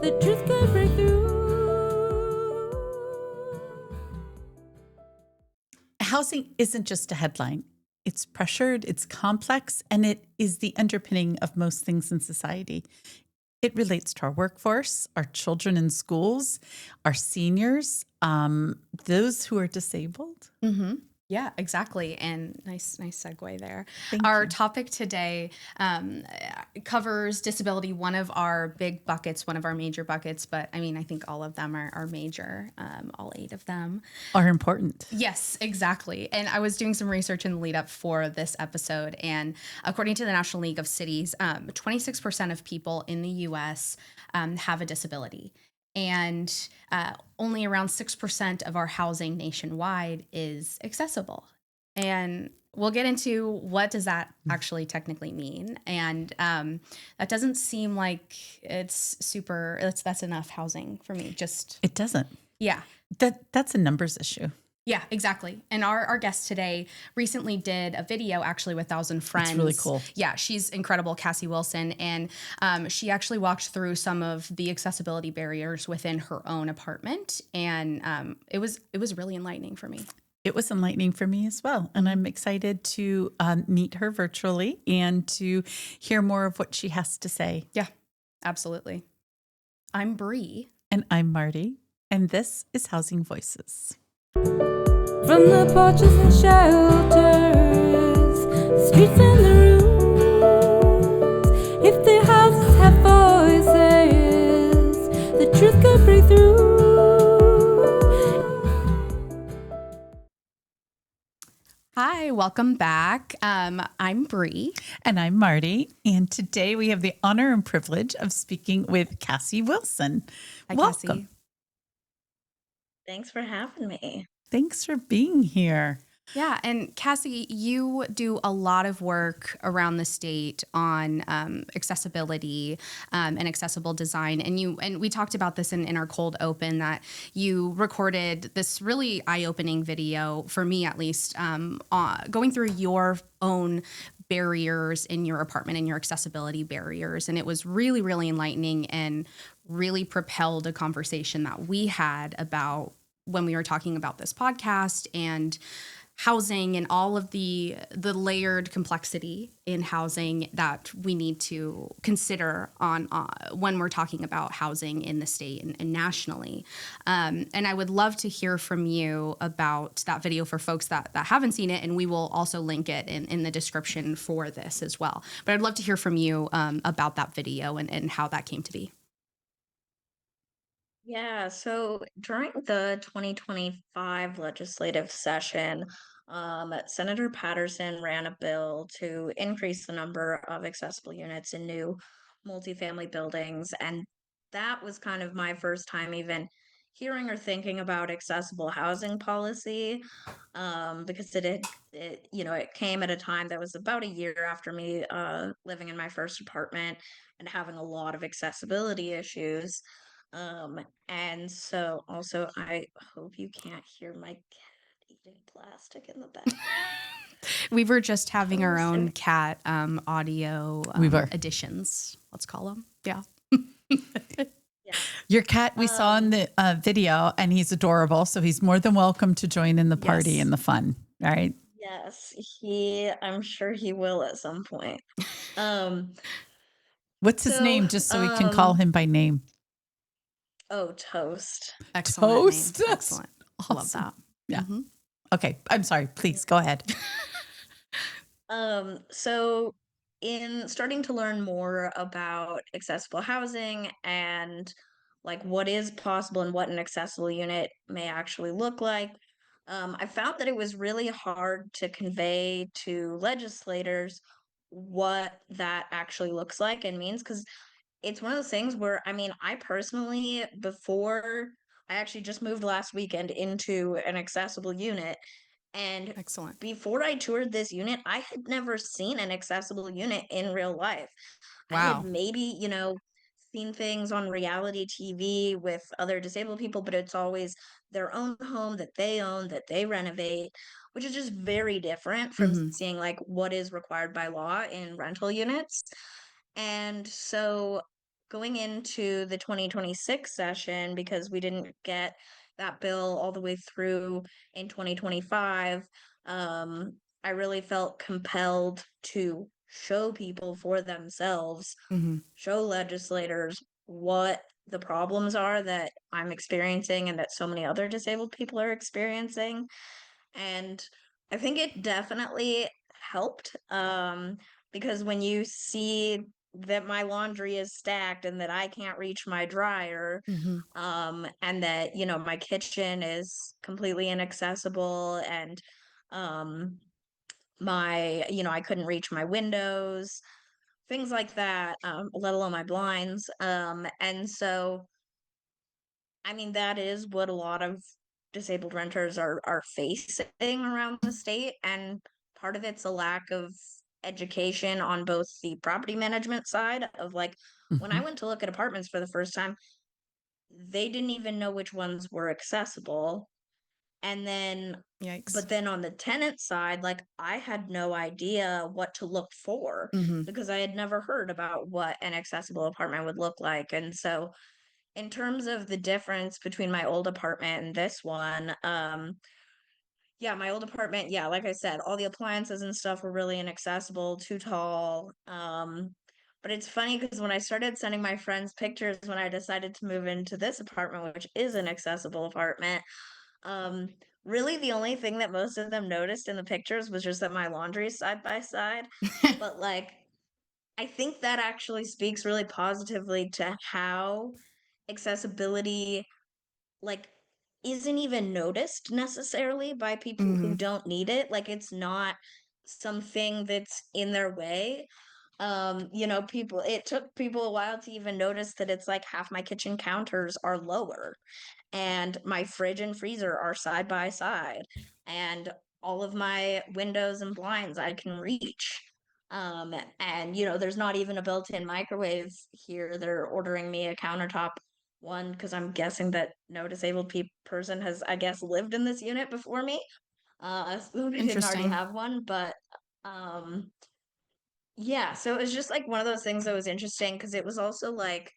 the truth could break through. Housing isn't just a headline. It's pressured, it's complex, and it is the underpinning of most things in society. It relates to our workforce, our children in schools, our seniors, those who are disabled. Mm-hmm. Yeah, exactly. And nice segue there. Thank Our you. topic today covers disability, one of our big buckets, one of our major buckets. But I mean, I think all of them are major, all 8 of them. Are important. Yes, exactly. And I was doing some research in the lead up for this episode. And according to the National League of Cities, 26% of people in the U.S. Have a disability. And only around 6% of our housing nationwide is accessible. And we'll get into what does that actually technically mean. And that doesn't seem like that's enough housing for me. It doesn't. Yeah. That's a numbers issue. Yeah, exactly. And our guest today recently did a video actually with 1,000 Friends. It's really cool. Yeah, she's incredible, Cassie Wilson. And she actually walked through some of the accessibility barriers within her own apartment. And it was really enlightening for me. It was enlightening for me as well. And I'm excited to meet her virtually and to hear more of what she has to say. Yeah, absolutely. I'm Bree. And I'm Marty. And this is Housing Voices. From the porches and shelters, the streets and the rooms, if the houses have voices, the truth could break through. Hi, welcome back. I'm Bree. And I'm Marty. And today we have the honor and privilege of speaking with Cassie Wilson. Hi, Welcome. Cassie. Thanks for having me. Thanks for being here. Yeah, and Cassie, you do a lot of work around the state on accessibility and accessible design, and we talked about this in our cold open that you recorded this really eye-opening video for me, at least, going through your own barriers in your apartment and your accessibility barriers, and it was really, really enlightening and really propelled a conversation that we had about when we were talking about this podcast and housing and all of the layered complexity in housing that we need to consider on when we're talking about housing in the state and nationally. And I would love to hear from you about that video for folks that haven't seen it, and we will also link it in the description for this as well. But I'd love to hear from you about that video and how that came to be. Yeah, so during the 2025 legislative session, Senator Patterson ran a bill to increase the number of accessible units in new multifamily buildings. And that was kind of my first time even hearing or thinking about accessible housing policy, because it came at a time that was about a year after me living in my first apartment and having a lot of accessibility issues. And so also I hope you can't hear my cat eating plastic in the back. We were just having our own cat audio additions, let's call them. Yeah. Yeah. Your cat we saw in the video, and he's adorable, so he's more than welcome to join in the party Yes. and the fun, right? Yes, I'm sure he will at some point. What's his So, name, just so we can call him by name? Oh, Toast. Excellent Toast. name. Excellent. Awesome. Love that. Yeah. Mhm. Okay, I'm sorry. Please go ahead. So in starting to learn more about accessible housing and like what is possible and what an accessible unit may actually look like, I found that it was really hard to convey to legislators what that actually looks like and means, because it's one of those things where, I mean, I personally, before I actually just moved last weekend into an accessible unit, and Excellent. before I toured this unit, I had never seen an accessible unit in real life. I had Wow. maybe, seen things on reality TV with other disabled people, but it's always their own home that they own, that they renovate, which is just very different from Mhm. seeing like what is required by law in rental units. And so going into the 2026 session, because we didn't get that bill all the way through in 2025, I really felt compelled to show people for themselves, show legislators what the problems are that I'm experiencing and that so many other disabled people are experiencing. And I think it definitely helped, because when you see that my laundry is stacked and that I can't reach my dryer, and that, my kitchen is completely inaccessible, and I couldn't reach my windows, things like that, let alone my blinds. And so, I mean, that is what a lot of disabled renters are facing around the state, and part of it's a lack of education on both the property management side of, like, when I Mhm. went to look at apartments for the first time, they didn't even know which ones were accessible. And then, Yikes. but then on the tenant side, like, I had no idea what to look for, because I had never heard about what an accessible apartment would look like. And so, in terms of the difference between my old apartment and this one, yeah, my old apartment, yeah, like I said, all the appliances and stuff were really inaccessible, too tall. But it's funny because when I started sending my friends pictures when I decided to move into this apartment, which is an accessible apartment, um, really the only thing that most of them noticed in the pictures was just that my laundry is side by side. But, like, I think that actually speaks really positively to how accessibility, like, isn't even noticed necessarily by people who don't need it. Like, it's not something that's in their way. People, it took people a while to even notice that it's like half my kitchen counters are lower, and my fridge and freezer are side by side, and all of my windows and blinds I can reach. And there's not even a built-in microwave here. They're ordering me a countertop one because I'm guessing that no disabled person has, I guess, lived in this unit before me. So they didn't already Interesting. have one, but um yeah, so it was just like one of those things that was interesting, because it was also like,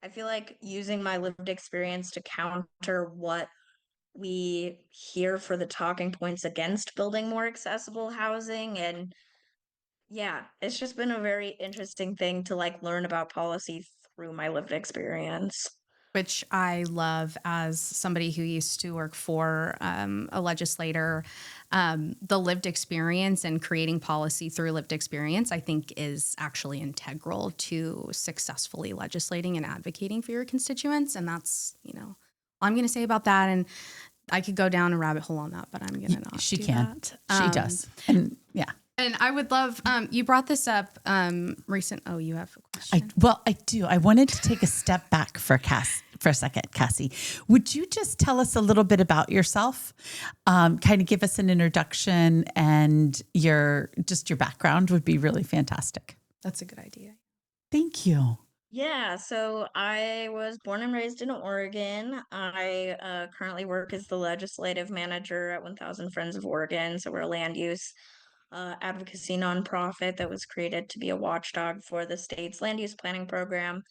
I feel like using my lived experience to counter what we hear for the talking points against building more accessible housing. And yeah, it's just been a very interesting thing to, like, learn about policy through my lived experience. Which I love as somebody who used to work for a legislator. The lived experience and creating policy through lived experience, I think, is actually integral to successfully legislating and advocating for your constituents. And that's, all I'm going to say about that. And I could go down a rabbit hole on that, but I'm going to not She do can. that. She does. And yeah. And I would love, you brought this up oh, you have a question. I do. I wanted to take a step back for a second, Cassie. Would you just tell us a little bit about yourself? Kind of give us an introduction, and your background would be really fantastic. That's a good idea. Thank you. Yeah, so I was born and raised in Oregon. I currently work as the legislative manager at 1000 Friends of Oregon. So we're a land use advocacy nonprofit that was created to be a watchdog for the state's land use planning program,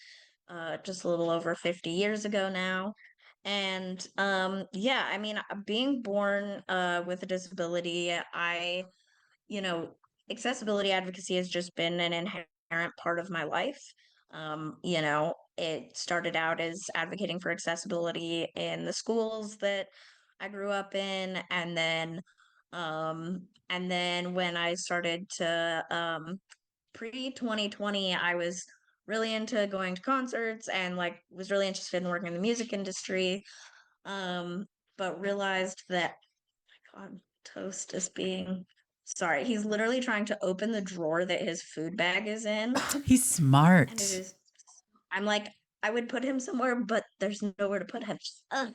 just a little over 50 years ago now. And yeah, I mean, being born with a disability, you know, accessibility advocacy has just been an inherent part of my life. It started out as advocating for accessibility in the schools that I grew up in, and then when I started to pre 2020, I was really into going to concerts and, like, was really interested in working in the music industry. Um, but realized that, God, Toast is being sorry. He's literally trying to open the drawer that his food bag is in. He's smart. And it is, I'm like, I would put him somewhere, but there's nowhere to put him. Ugh.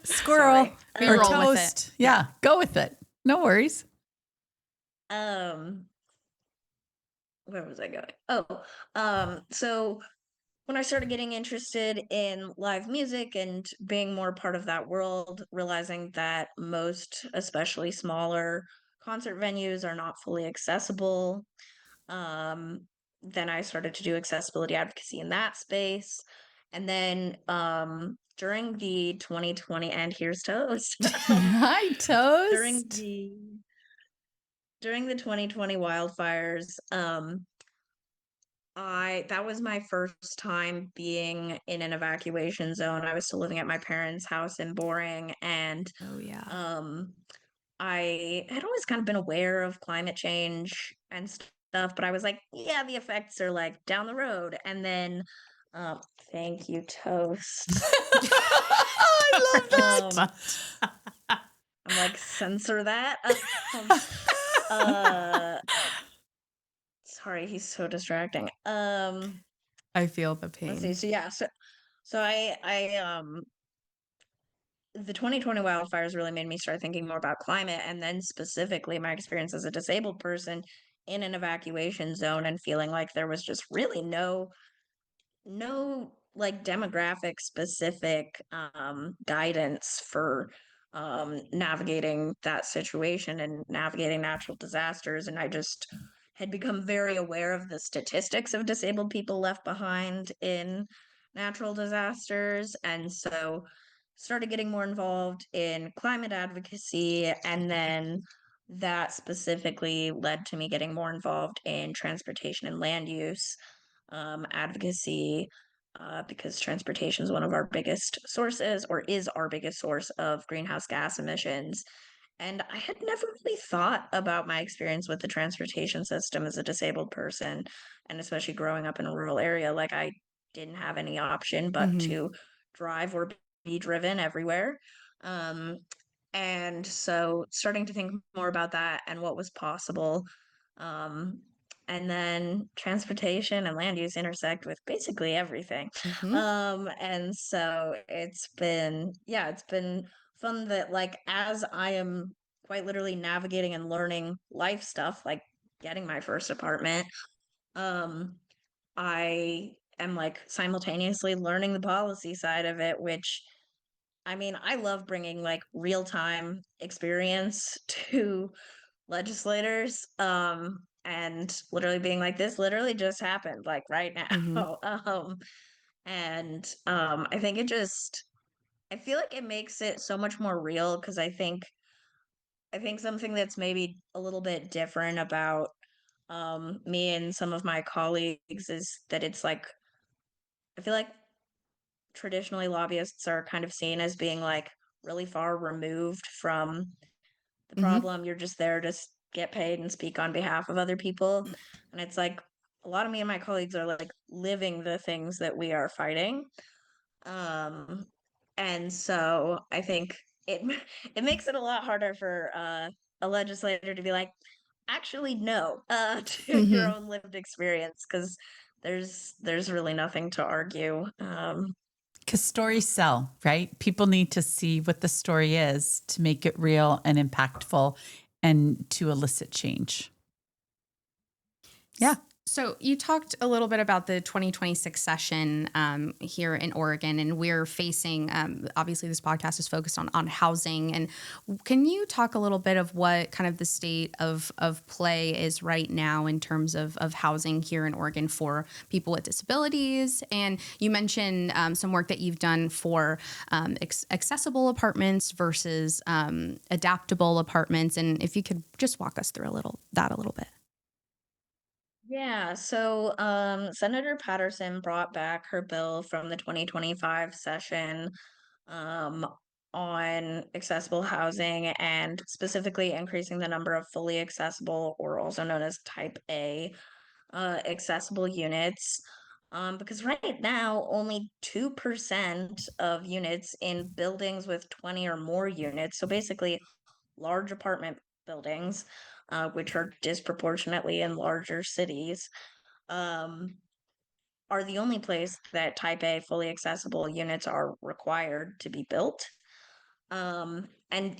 Squirrel Sorry. We or roll with it. toast. Yeah, go with it. No worries. Um, where was I going? Oh, so when I started getting interested in live music and being more part of that world, realizing that most, especially smaller concert venues, are not fully accessible. Um, then I started to do accessibility advocacy in that space. And then during the 2020, and here's Toast. Hi, during Toast. the during the 2020 wildfires, that was my first time being in an evacuation zone. I was still living at my parents' house in Boring, and Oh yeah. I had always kind of been aware of climate change and stuff, but I was like, yeah, the effects are like down the road. And then, um, thank you, Toast. I love that. I'm like, censor that. Uh, sorry, he's so distracting. I feel the Let's see. pain. So yeah, so the 2020 wildfires really made me start thinking more about climate, and then specifically my experience as a disabled person in an evacuation zone and feeling like there was just really no like demographic specific guidance for navigating that situation and navigating natural disasters. And I just had become very aware of the statistics of disabled people left behind in natural disasters, and so started getting more involved in climate advocacy, and then that specifically led to me getting more involved in transportation and land use advocacy, because transportation is one of our biggest sources, or is our biggest source of greenhouse gas emissions. And I had never really thought about my experience with the transportation system as a disabled person, and especially growing up in a rural area. Like, I didn't have any option but Mm-hmm. to drive or be driven everywhere. Um, and so starting to think more about that and what was possible. Um, and then transportation and land use intersect with basically everything. Mm-hmm. And so it's been fun that, like, as I am quite literally navigating and learning life stuff, like getting my first apartment, um, I am like simultaneously learning the policy side of it, which, I mean, I love bringing like real time experience to legislators, and literally being like, this literally just happened like right Mm-hmm. now. And I think I feel like it makes it so much more real, because I think something that's maybe a little bit different about me and some of my colleagues is that it's like, I feel like traditionally lobbyists are kind of seen as being like really far removed from the Mm-hmm. problem. You're just there to get paid and speak on behalf of other people. And it's like a lot of me and my colleagues are like living the things that we are fighting. Um, and so I think it it makes it a lot harder for a legislator to be like, actually no, to your Mm-hmm. own lived experience, because there's really nothing to argue. Because stories sell, right? People need to see what the story is to make it real and impactful and to elicit change. Yeah. So you talked a little bit about the 2026 session here in Oregon, and we're facing, obviously this podcast is focused on housing. And can you talk a little bit of what kind of the state of play is right now in terms of housing here in Oregon for people with disabilities? And you mentioned some work that you've done for accessible apartments versus adaptable apartments. And if you could just walk us through a little bit. Yeah, so Senator Patterson brought back her bill from the 2025 session, um, on accessible housing, and specifically increasing the number of fully accessible, or also known as Type A, accessible units. Because right now, only 2% of units in buildings with 20 or more units, so basically large apartment buildings, which are disproportionately in larger cities, um, are the only place that Type A fully accessible units are required to be built. And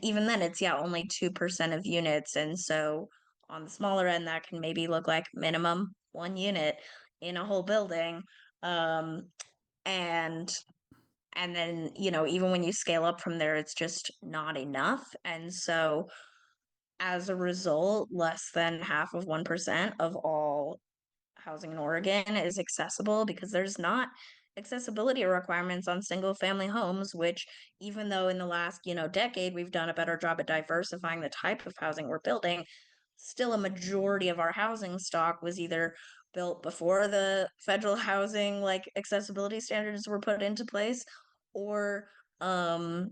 even then, it's, yeah, only 2% of units. And so on the smaller end, that can maybe look like minimum one unit in a whole building. Um, and and then, even when you scale up from there, it's just not enough. And so as a result, less than half of 1% of all housing in Oregon is accessible because there's not accessibility requirements on single family homes, which even though in the last, decade we've done a better job at diversifying the type of housing we're building, still a majority of our housing stock was either built before the federal housing like accessibility standards were put into place or um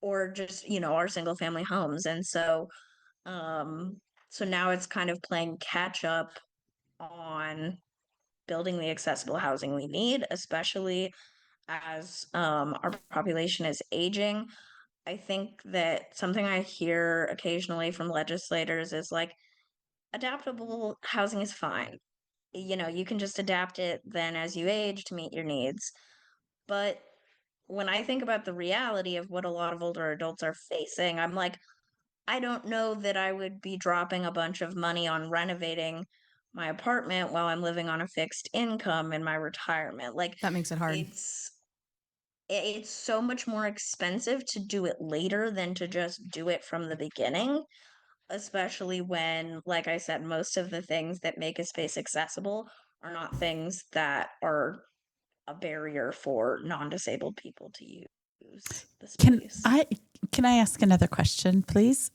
or just, our single family homes. And um so now it's kind of playing catch up on building the accessible housing we need, especially as our population is aging. I think that something I hear occasionally from legislators is like, adaptable housing is fine. You can just adapt it then as you age to meet your needs. But when I think about the reality of what a lot of older adults are facing, I'm like, I don't know that I would be dropping a bunch of money on renovating my apartment while I'm living on a fixed income in my retirement. Like That makes it hard. it's it's so much more expensive to do it later than to just do it from the beginning, especially when, like I said, most of the things that make a space accessible are not things that are a barrier for non-disabled people to use the Can space. I can I ask another question, please?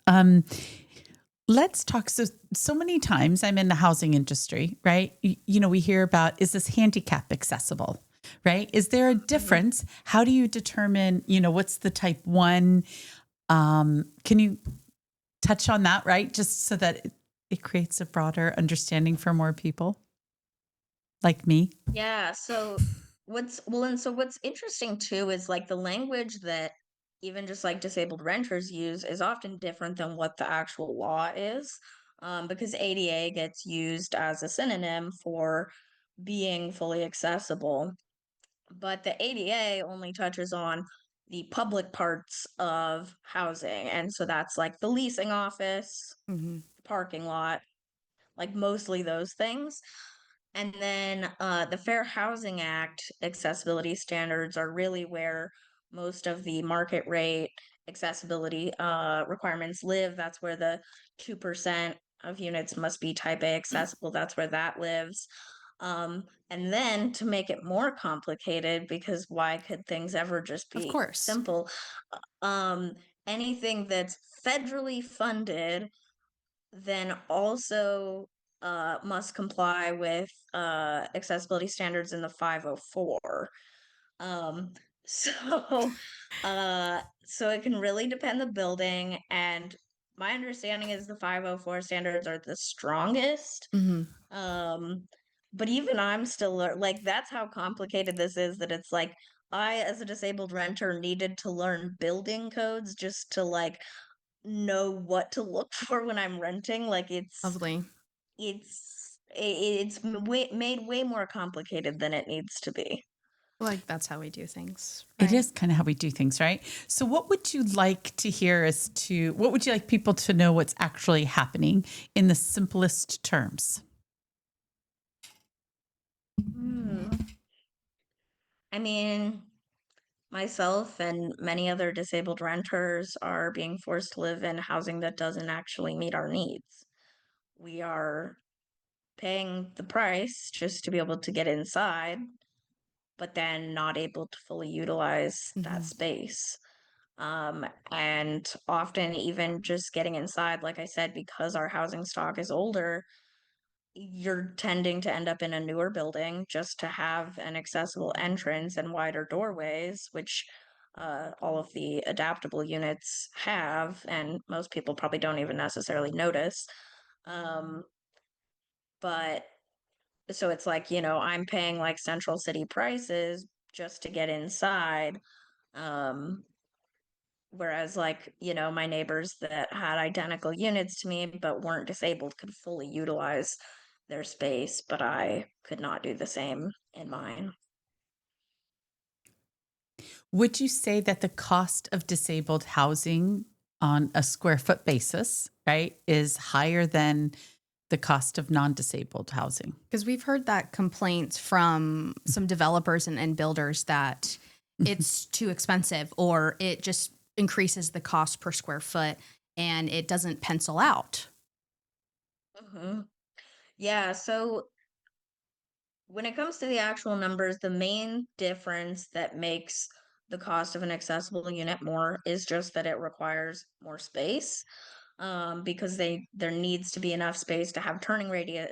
Let's talk. So many times I'm in the housing industry, right? We hear about, is this handicap accessible, right? Is there a difference? How do you determine, what's the type 1? Can you touch on that, right? Just so that it creates a broader understanding for more people like me. Yeah, what's interesting too is like the language that even just like disabled renters use is often different than what the actual law is. Because ADA gets used as a synonym for being fully accessible, but the ADA only touches on the public parts of housing. And so that's like the leasing office, Mm-hmm. the parking lot, like mostly those things. And then the Fair Housing Act accessibility standards are really where most of the market rate accessibility requirements live. That's where the 2% of units must be type A accessible. That's where that lives. And then to make it more complicated, because why could things ever just Of be course. simple? Um, Anything that's federally funded then also must comply with accessibility standards in the 504. Um, so so it can really depend the building, and my understanding is the 504 standards are the strongest. Mm-hmm. Um, but even I'm still like, that's how complicated this is, that it's like I as a disabled renter needed to learn building codes just to like know what to look for when I'm renting. Like Lovely. made way more complicated than it needs to be. Like that's how we do things, It right? is kind of how we do things, right? So, what would you like to hear what would you like people to know what's actually happening in the simplest terms? Hmm. I mean, myself and many other disabled renters are being forced to live in housing that doesn't actually meet our needs. We are paying the price just to be able to get inside, but then not able to fully utilize that Mm-hmm. space. And often, even just getting inside, like I said, because our housing stock is older, you're tending to end up in a newer building just to have an accessible entrance and wider doorways, which all of the adaptable units have, and most people probably don't even necessarily notice. Um, but so it's like, I'm paying like central city prices just to get inside. Um, Whereas, like, my neighbors that had identical units to me but weren't disabled could fully utilize their space, but I could not do the same in mine. Would you say that the cost of disabled housing on a square foot basis, right, is higher than the cost of non disabled housing? Because we've heard that complaints from some developers and builders that it's too expensive or it just increases the cost per square foot and it doesn't pencil out. Hmm. Yeah, so when it comes to the actual numbers, the main difference that makes the cost of an accessible unit more is just that it requires more space. Because there needs to be enough space to have turning radii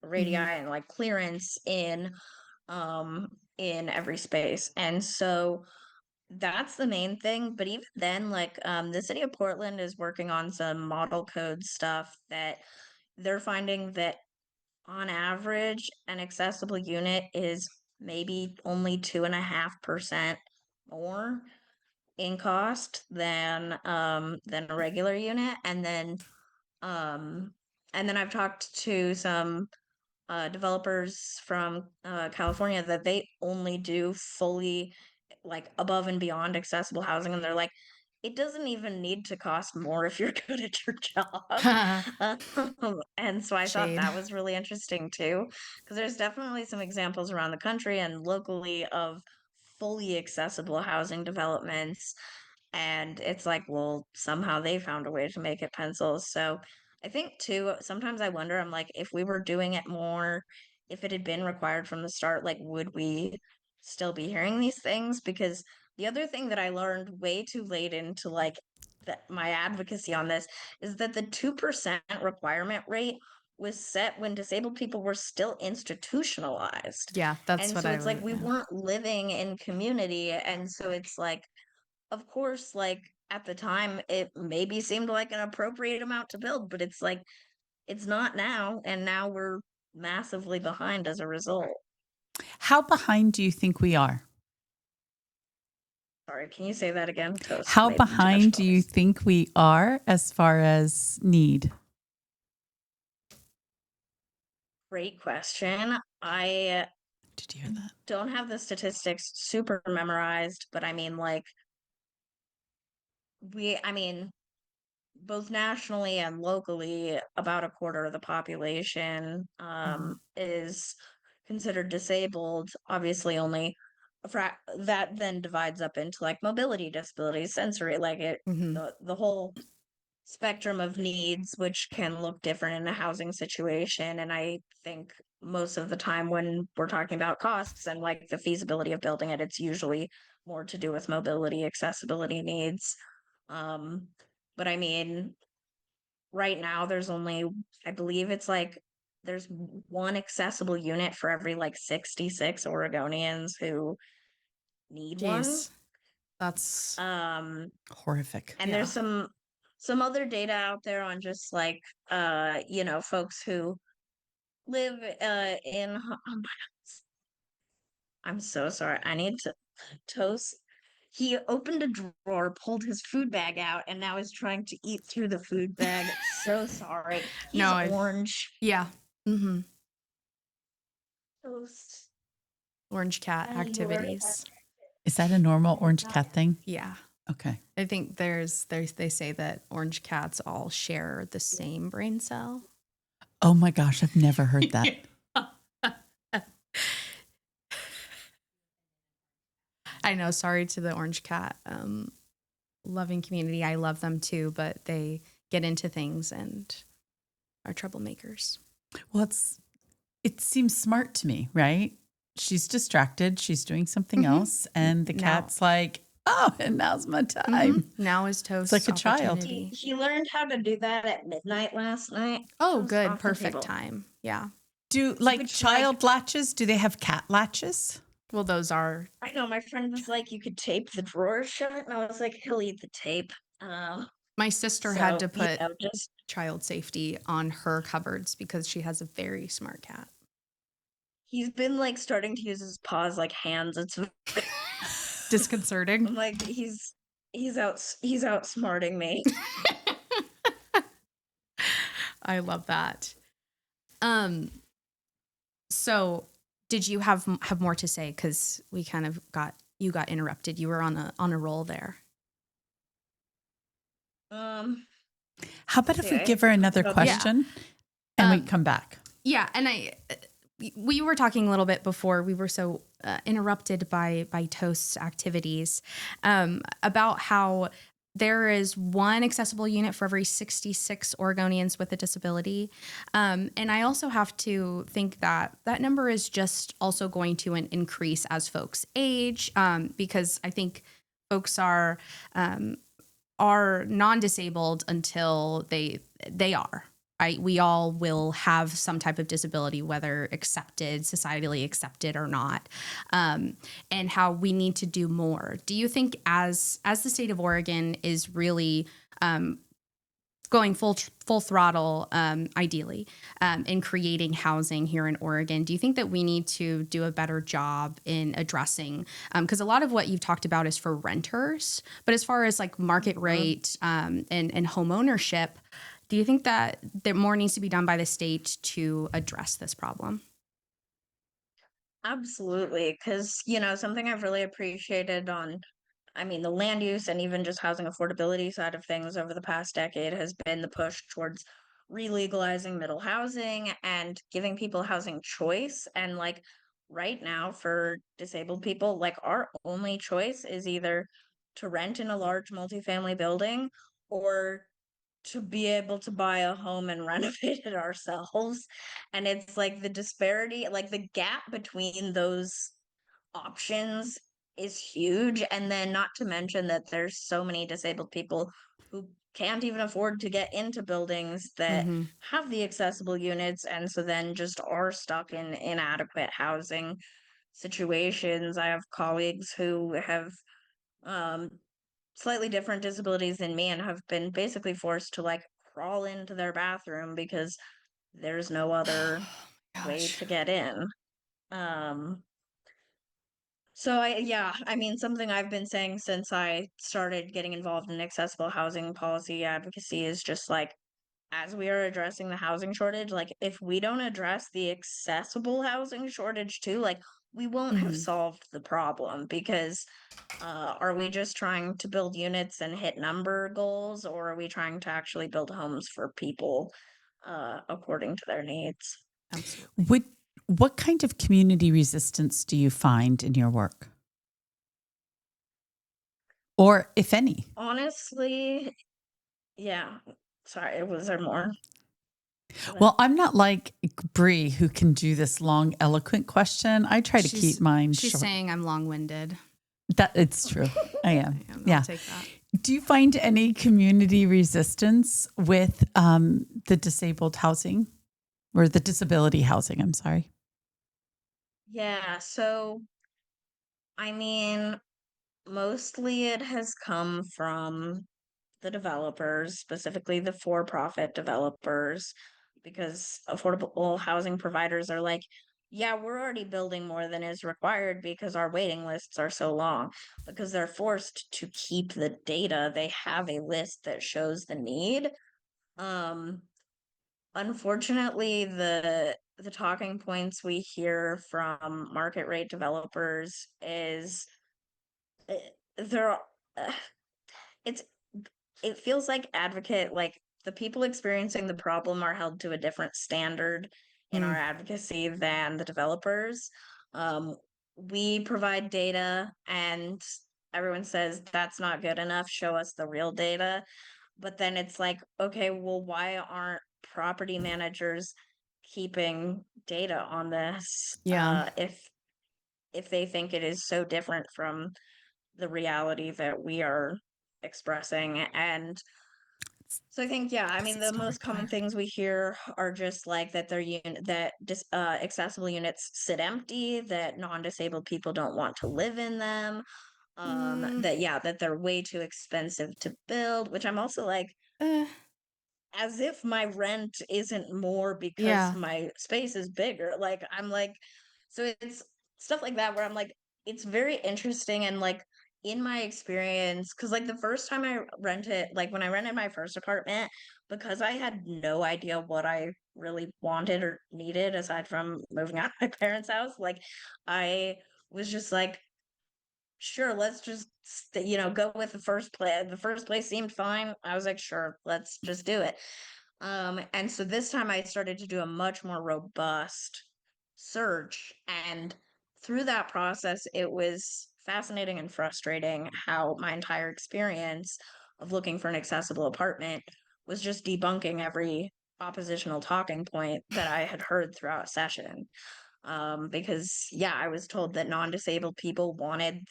Mm-hmm. and like clearance in every space. And so that's the main thing. But even then, like the city of Portland is working on some model code stuff that they're finding that on average, an accessible unit is maybe only 2.5% more in cost than a regular unit. Um and then I've talked to some developers from California that they only do fully like above and beyond accessible housing, and they're like, it doesn't even need to cost more if you're good at your job. And so I thought Shade. that was really interesting too, because there's definitely some examples around the country and locally of fully accessible housing developments. And it's like, well, somehow they found a way to make it pencils. So I think too, sometimes I wonder, I'm like, if we were doing it more, if it had been required from the start, like, would we still be hearing these things? Because the other thing that I learned way too late into like my advocacy on this is that the 2% requirement rate was set when disabled people were still institutionalized. Yeah, that's And what so I it's like wrote. we Yeah. weren't living in community. And so it's like, of course, like at the time, it maybe seemed like an appropriate amount to build, but it's like, it's not now. And now we're massively behind as a result. How behind do you think we are? Sorry, can you say that again? Toast How made too much behind do you noise. think we are as far as need? Great question. I Did you hear that? don't have the statistics super memorized, but I mean, like, I mean, both nationally and locally, about a quarter of the population Mm-hmm. is considered disabled. Obviously, only that then divides up into like mobility disabilities, sensory, like Mm-hmm. the whole spectrum of needs, which can look different in a housing situation. And I think most of the time when we're talking about costs and like the feasibility of building it, it's usually more to do with mobility, accessibility needs. Um, but I mean, right now there's only, I believe it's like there's one accessible unit for every like 66 Oregonians who need one. Jeez, that's Um, Horrific. and yeah. there's some other data out there on just like folks who live oh my, I'm so sorry, I need to toast. He opened a drawer, pulled his food bag out, and now is trying to eat through the food bag. So sorry. No, He's orange. yeah. Mm-hmm. Toast. Orange cat And you were activities. Is that a normal orange cat thing? Yeah. Okay. I think they say that orange cats all share the same brain cell. Oh my gosh, I've never heard that. I know. Sorry to the orange cat loving community. I love them too, but they get into things and are troublemakers. Well, it seems smart to me, right? She's distracted. She's doing something else. And the Now- cat's like, oh, and now's my time. Now is toast. It's like a child. opportunity. he learned how to do that at midnight last night. Oh, Toast good. off the Perfect table. time. Yeah. Do like would child latches? Do they have cat latches? Well, those are I know my friend was like, you could tape the drawers shut, and I was like, he'll eat the tape. my sister So, had to put just child safety on her cupboards because she has a very smart cat. he's been like starting to use his paws like hands. It's Disconcerting. I'm like he's outsmarting me. I love that. So did you have more to say? Because we kind of got interrupted. You were on a roll there. How about if we Okay. give her another Yeah. question and we come back? Yeah, and we were talking a little bit before we were so interrupted by Toast's activities about how there is one accessible unit for every 66 Oregonians with a disability. And I also have to think that that number is just also going to increase as folks age, because I think folks are non-disabled until they are. Right? We all will have some type of disability, whether accepted, societally accepted or not, and how we need to do more. Do you think, as the state of Oregon is really going full throttle, ideally, in creating housing here in Oregon, do you think that we need to do a better job in addressing? Because a lot of what you've talked about is for renters, but as far as like market rate and home ownership, do you think that more needs to be done by the state to address this problem? Absolutely, because something I've really appreciated on, I mean, the land use and even just housing affordability side of things over the past decade has been the push towards re-legalizing middle housing and giving people housing choice. And like right now for disabled people, like our only choice is either to rent in a large multifamily building or to be able to buy a home and renovate it ourselves. And it's like the disparity, like the gap between those options is huge. And then not to mention that there's so many disabled people who can't even afford to get into buildings that Mm-hmm. have the accessible units, and so then just are stuck in inadequate housing situations. I have colleagues who have um slightly different disabilities than me and have been basically forced to like crawl into their bathroom because there's no other way Gosh. to get in. Um, so yeah, I mean, something I've been saying since I started getting involved in accessible housing policy advocacy is just like, as we are addressing the housing shortage, like if we don't address the accessible housing shortage too, like we won't have Mm-hmm. solved the problem because are we just trying to build units and hit number goals, or are we trying to actually build homes for people according to their needs? Absolutely. Would what kind of community resistance do you find in your work? Or if any? Honestly, yeah. Sorry, was there more to that? Well, I'm not like Bree who can do this long, eloquent question. I try to keep mine She's short. saying I'm long-winded. That it's true. I am. I'll Yeah. take that. Do you find any community resistance with the disabled housing or the disability housing? I'm sorry. Yeah, so I mean, mostly it has come from the developers, specifically the for-profit developers, because affordable housing providers are like, yeah, we're already building more than is required because our waiting lists are so long. Because they're forced to keep the data, they have a list that shows the need. Um, Unfortunately, the talking points we hear from market rate developers is uh, they're uh, it's it feels like the people experiencing the problem are held to a different standard in our Mm, advocacy than the developers. Um, we provide data and everyone says that's not good enough. Show us the real data. But then it's like, okay, well, why aren't property managers keeping data on this yeah. if they think it is so different from the reality that we are expressing? And so I think, yeah, I Because mean, the it's not most common required. things we hear are just like that accessible units sit empty, that non-disabled people don't want to live in them, Mm, that yeah, that they're way too expensive to build, which I'm also like, eh, as if my rent isn't more because yeah. my space is bigger. Like I'm like, so it's stuff like that where I'm like, it's very interesting. And like in my experience, because like the first time I rented, like when I rented my first apartment, because I had no idea what I really wanted or needed aside from moving out of my parents' house, like I was just like, sure, let's just go with the first place. The first place seemed fine. I was like, sure, let's just do it. And so this time I started to do a much more robust search. And through that process, it was fascinating and frustrating how my entire experience of looking for an accessible apartment was just debunking every oppositional talking point that I had heard throughout session. Because yeah, I was told that non-disabled people wanted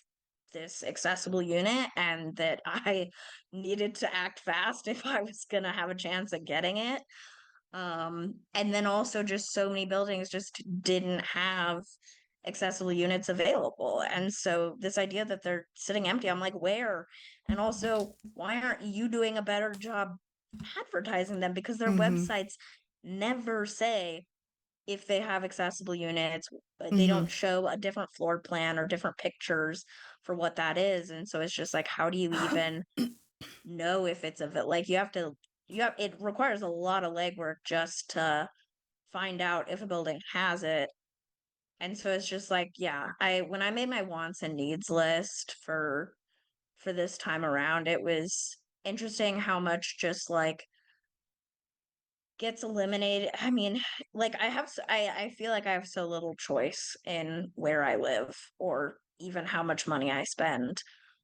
this accessible unit and that I needed to act fast if I was going to have a chance at getting it. And then also just so many buildings just didn't have accessible units available. And so this idea that they're sitting empty, I'm like, where? And also, why aren't you doing a better job advertising them? Because their websites never say if they have accessible units, they don't show a different floor plan or different pictures for what that is. And so it's just like, how do you even know if it's like it requires a lot of legwork just to find out if a building has it. And so it's just like, yeah, when I made my wants and needs list for this time around, it was interesting how much just like gets eliminated. I mean, like I feel like I have so little choice in where I live or even how much money I spend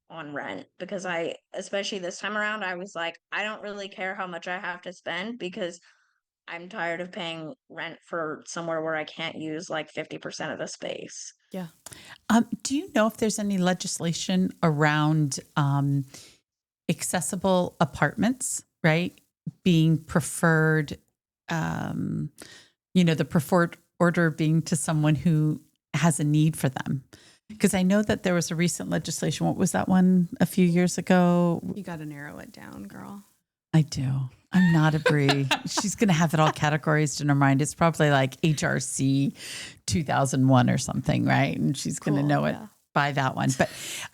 on rent because especially this time around, I was like, I don't really care how much I have to spend because I'm tired of paying rent for somewhere where I can't use like 50% of the space. Yeah. Do you know if there's any legislation around accessible apartments, right? Being preferred, the preferred order being to someone who has a need for them. Because I know that there was a recent legislation. What was that one a few years ago? You got to narrow it down, girl. I do. I'm not a Brie. She's going to have it all categorized in her mind. It's probably like HRC 2001 or something, right? And she's going to know it by that one. But,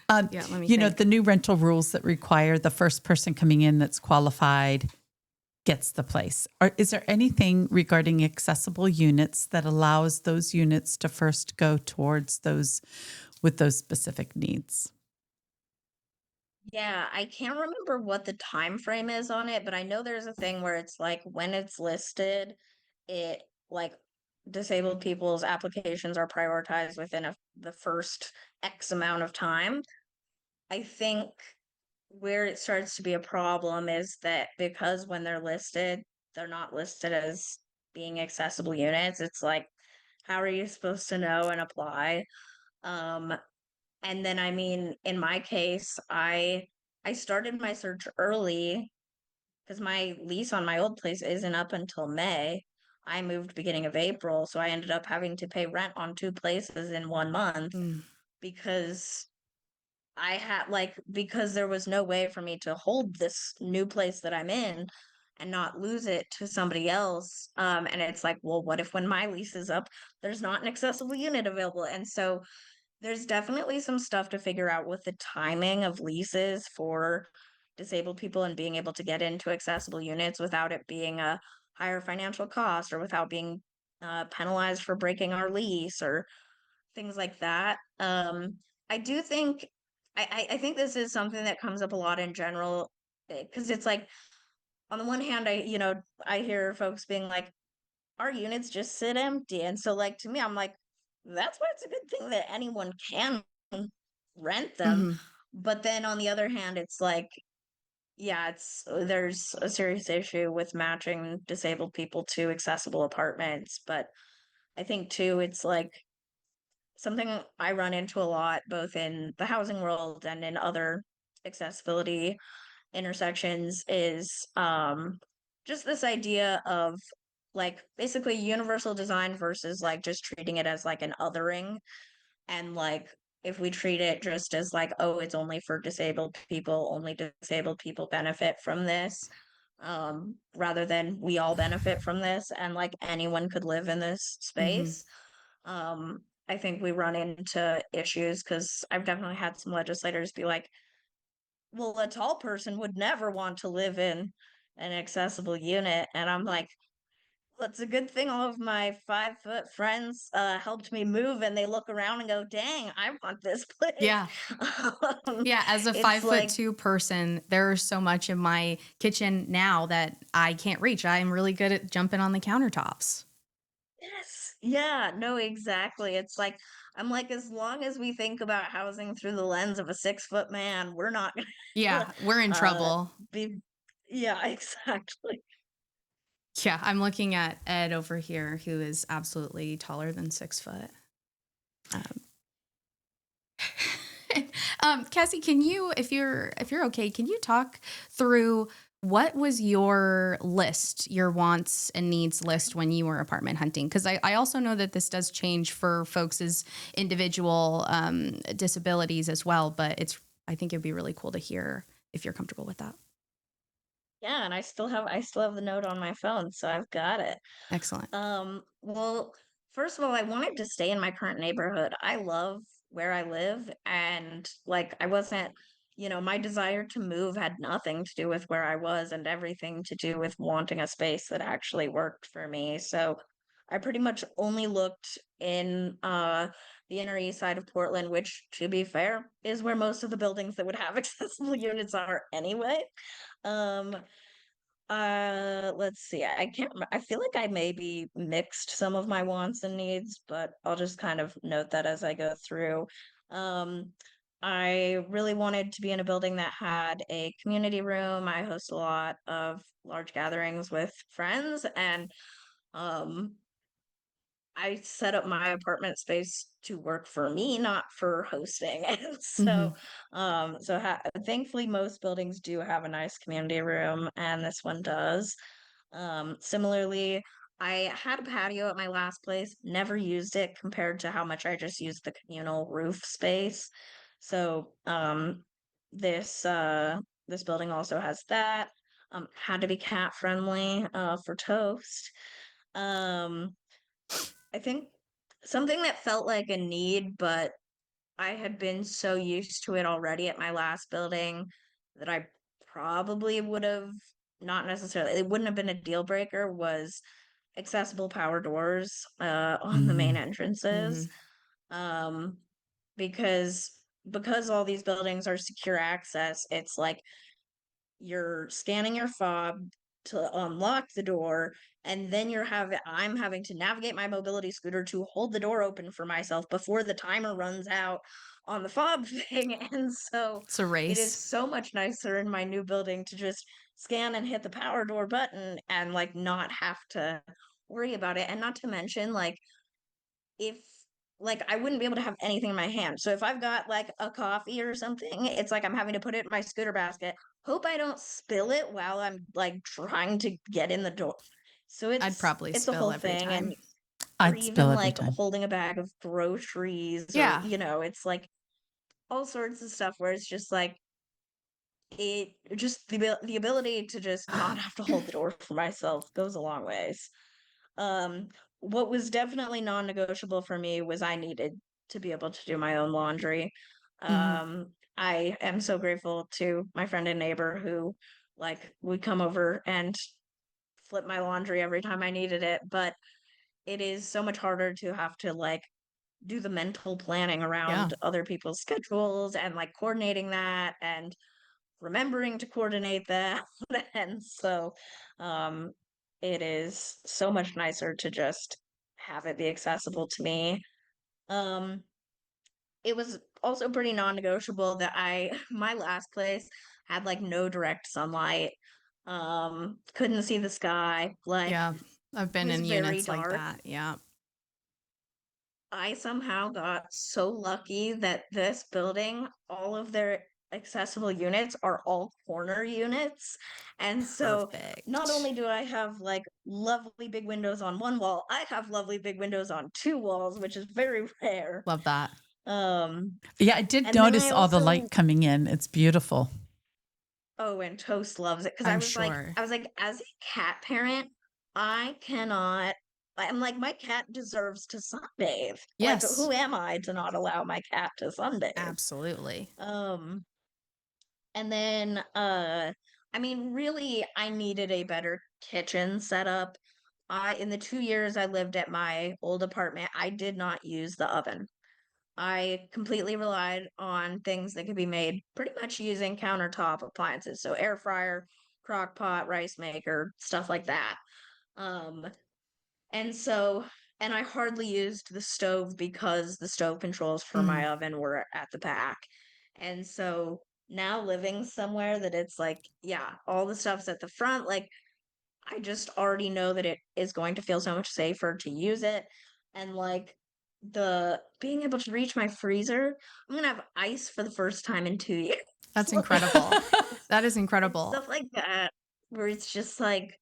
let me think. the new rental rules that require the first person coming in that's qualified gets the place. Is there anything regarding accessible units that allows those units to first go towards those with those specific needs? Yeah, I can't remember what the time frame is on it, but I know there's a thing where it's like when it's listed, it like disabled people's applications are prioritized within the first X amount of time. I think where it starts to be a problem is that because when they're listed, they're not listed as being accessible units. It's like, how are you supposed to know and apply? Um, and then I mean, in my case, I started my search early because my lease on my old place isn't up until May. I moved beginning of April, so I ended up having to pay rent on two places in 1 month because because there was no way for me to hold this new place that I'm in and not lose it to somebody else. And it's like, well, what if when my lease is up, there's not an accessible unit available? And so there's definitely some stuff to figure out with the timing of leases for disabled people and being able to get into accessible units without it being a higher financial cost or without being penalized for breaking our lease or things like that. I do think I think this is something that comes up a lot in general because it's like on the one hand, I hear folks being like, our units just sit empty. And so like to me, I'm like, that's why it's a good thing that anyone can rent them. But then on the other hand, it's like, yeah, there's a serious issue with matching disabled people to accessible apartments. But I think too, it's like something I run into a lot, both in the housing world and in other accessibility intersections, is just this idea of like basically universal design versus like just treating it as like an othering. And like if we treat it just as like, oh, it's only for disabled people, only disabled people benefit from this, rather than we all benefit from this and like anyone could live in this space. I think we run into issues because I've definitely had some legislators be like, well, a tall person would never want to live in an accessible unit. And I'm like, well, it's a good thing all of my 5 foot friends helped me move and they look around and go, dang, I want this place. Yeah. Yeah, as a it's like, 5'2" person, there's so much in my kitchen now that I can't reach. I'm really good at jumping on the countertops. yes, Yeah, no, exactly. It's like, I'm like, as long as we think about housing through the lens of a 6-foot man, we're not gonna Yeah, we're in uh trouble. be, yeah, exactly. Yeah, I'm looking at Ed over here, who is absolutely taller than 6 foot. Um, Cassie, can you, if you're okay, can you talk through what was your list, your wants and needs list when you were apartment hunting? Because I also know that this does change for folks' individual disabilities as well, but I think it'd be really cool to hear if you're comfortable with that. Yeah, and I still have the note on my phone, so I've got it. Excellent. Well, first of all, I wanted to stay in my current neighborhood. I love where I live, and like I wasn't, my desire to move had nothing to do with where I was and everything to do with wanting a space that actually worked for me. So I pretty much only looked in the inner east side of Portland, which to be fair, is where most of the buildings that would have accessible units are anyway. Um, let's see. I can't I feel like I maybe mixed some of my wants and needs, but I'll just kind of note that as I go through. Um, I really wanted to be in a building that had a community room. I host a lot of large gatherings with friends, and um I set up my apartment space to work for me, not for hosting. And Hmm. thankfully most buildings do have a nice community room, and this one does. Similarly, I had a patio at my last place, never used it compared to how much I just used the communal roof space. So, this building also has that. Had to be cat friendly, for toast. Um, I think something that felt like a need, but I had been so used to it already at my last building that I probably would have not necessarily, it wouldn't have been a deal breaker, was accessible power doors on the main Mm. Hmm. entrances. Um, because all these buildings are secure access, it's like you're scanning your fob to unlock the door, and then I'm having to navigate my mobility scooter to hold the door open for myself before the timer runs out on the fob thing. And so It's a it is race. so much nicer in my new building to just scan and hit the power door button and like not have to worry about it. And not to mention, like, if like I wouldn't be able to have anything in my hand. So if I've got like a coffee or something, it's like I'm having to put it in my scooter basket. Hope I don't spill it while I'm like trying to get in the door. So I'd probably it's a spill whole every thing. And time. or I'd spill even every like time. holding a bag of groceries, or Yeah, it's like all sorts of stuff where it's just like it just the ability to just not have to hold the door for myself goes a long ways. Um, what was definitely non-negotiable for me was I needed to be able to do my own laundry. hmm, I am so grateful to my friend and neighbor who like would come over and flip my laundry every time I needed it, but it is so much harder to have to like do the mental planning yeah. around other people's schedules and like coordinating that and remembering to coordinate that. And so um it is so much nicer to just have it be accessible to me. Um it was also pretty non-negotiable that I my last place had like no direct sunlight. Couldn't see the sky. Like Yeah, I've it been was in very units like dark. that. Yeah. I somehow got so lucky that this building, all of their accessible units are all corner units. And so not Perfect. only do I have like lovely big windows on one wall, I have lovely big windows on two walls, which is very rare. Love that. Um, Yeah, I did and then I notice all the light also, coming in. It's beautiful. oh, and Toast loves it because I'm sure. I was like, as a cat parent, I cannot. I'm like, my cat deserves to sunbathe. Like, Yes, who am I to not allow my cat to sunbathe? absolutely. Um, and then I mean, really, I needed a better kitchen setup. In the 2 years I lived at my old apartment, I did not use the oven. I completely relied on things that could be made pretty much using countertop appliances. So air fryer, crock pot, rice maker, stuff like that. Um, and so and I hardly used the stove because the stove controls for my oven were at the back. And so now living somewhere that it's like, yeah, all the stuff's at the front, like I just already know that it is going to feel so much safer to use it. And like the being able to reach my freezer, I'm gonna have ice for the first time in 2 years. That's Like, incredible. That is it's incredible. stuff like that where it's just like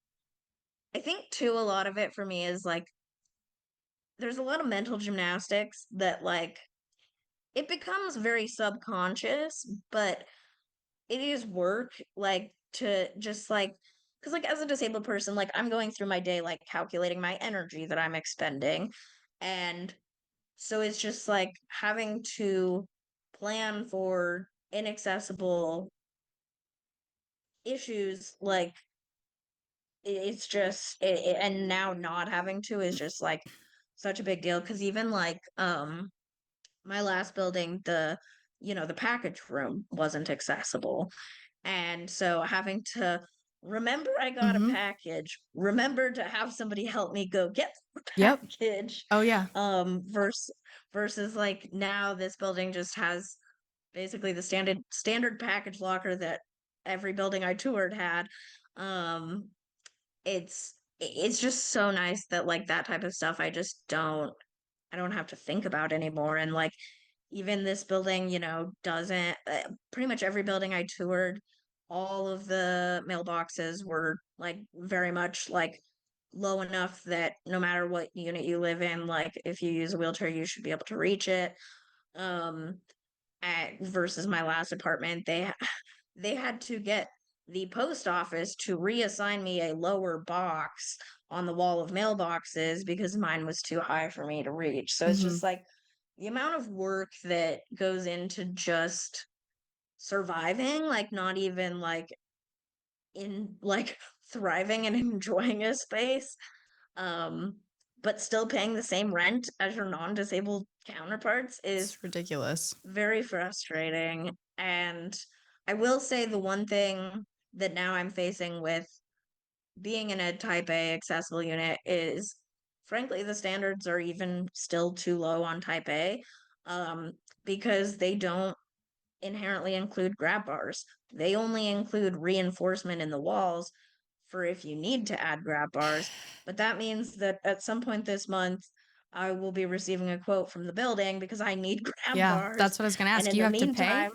I think too a lot of it for me is like there's a lot of mental gymnastics that like it becomes very subconscious, but it is work like to just like because like as a disabled person, like I'm going through my day like calculating my energy that I'm expending. And so it's just like having to plan for inaccessible issues like it's just and now not having to is just like such a big deal because even like my last building the package room wasn't accessible. And so having to remember I got a Mm-hmm. package, remember to have somebody help me go get the Yep. package. Oh, yeah. Versus like now this building just has basically the standard package locker that every building I toured had. Um it's just so nice that like that type of stuff I don't have to think about anymore. And like even this building, doesn't pretty much every building I toured, all of the mailboxes were like very much like low enough that no matter what unit you live in, like if you use a wheelchair, you should be able to reach it. Um, versus my last apartment, they had to get the post office to reassign me a lower box on the wall of mailboxes because mine was too high for me to reach. So it's Mm-hmm. just like the amount of work that goes into just surviving, like not even like in like thriving and enjoying a space, um, but still paying the same rent as your non-disabled counterparts is It's ridiculous. very frustrating. And I will say the one thing that now I'm facing with being in a type A accessible unit is frankly the standards are even still too low on type A, um, because they don't inherently include grab bars. They only include reinforcement in the walls for if you need to add grab bars. But that means that at some point this month, I will be receiving a quote from the building because I need grab Yeah, bars. that's what I was going to And ask. in You the have to pay? meantime,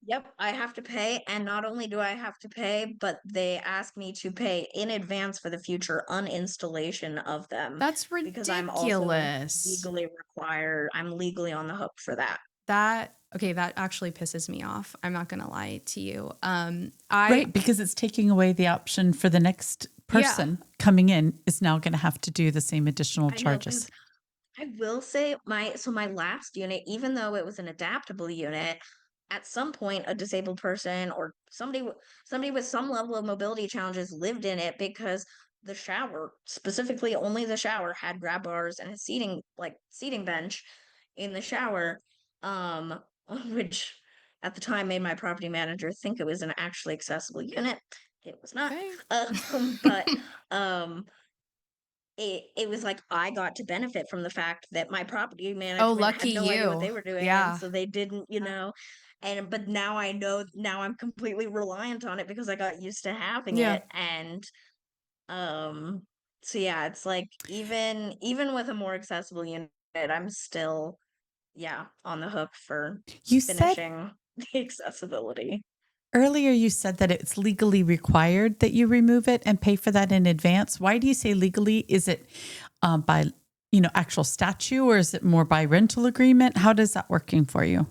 yep, I have to pay. And not only do I have to pay, but they ask me to pay in advance for the future uninstallation of them That's because I'm also ridiculous. I'm legally on the hook for that. That actually pisses me off. I'm not gonna lie to you. Right, because it's taking away the option for the next person coming in is now going to have to do the same additional I know because charges. I will say my last unit, even though it was an adaptable unit, at some point a disabled person or somebody with some level of mobility challenges lived in it because the shower, specifically only the shower, had grab bars and a seating bench in the shower, um, which at the time made my property manager think it was an actually accessible unit. It was not. Okay. But um it was like I got to benefit from the fact that my property Oh, management lucky had no idea what you. they were doing, and Yeah. so they didn't, and but now I know now I'm completely reliant on it because I got used to having Yeah. it. And um so yeah, it's like even with a more accessible unit, I'm still on the hook for You said finishing the accessibility. earlier, you said that it's legally required that you remove it and pay for that in advance. Why do you say legally? Is it by, actual statute, or is it more by rental agreement? How does that working for you?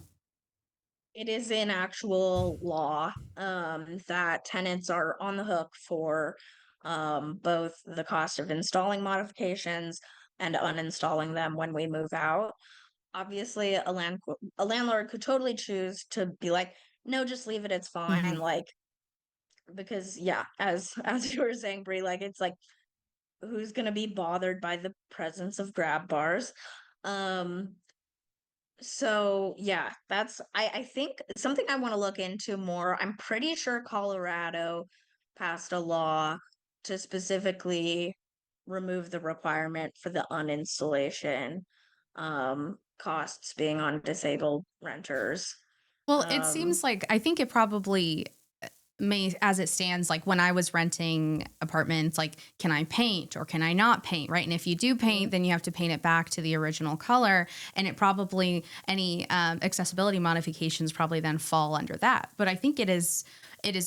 It is in actual law, that tenants are on the hook for both the cost of installing modifications and uninstalling them when we move out. Obviously, a landlord could totally choose to be like, no, just leave it, it's fine. Mhm. Like, because as you were saying, Brie, like it's like who's gonna be bothered by the presence of grab bars? Um, so yeah, I think something I want to look into more. I'm pretty sure Colorado passed a law to specifically remove the requirement for the uninstallation costs being on disabled renters. Well, it seems like I think it probably may, as it stands, like when I was renting apartments, like, can I paint or can I not paint? Right. And if you do paint, then you have to paint it back to the original color. And it probably, any accessibility modifications probably then fall under that. But I think it is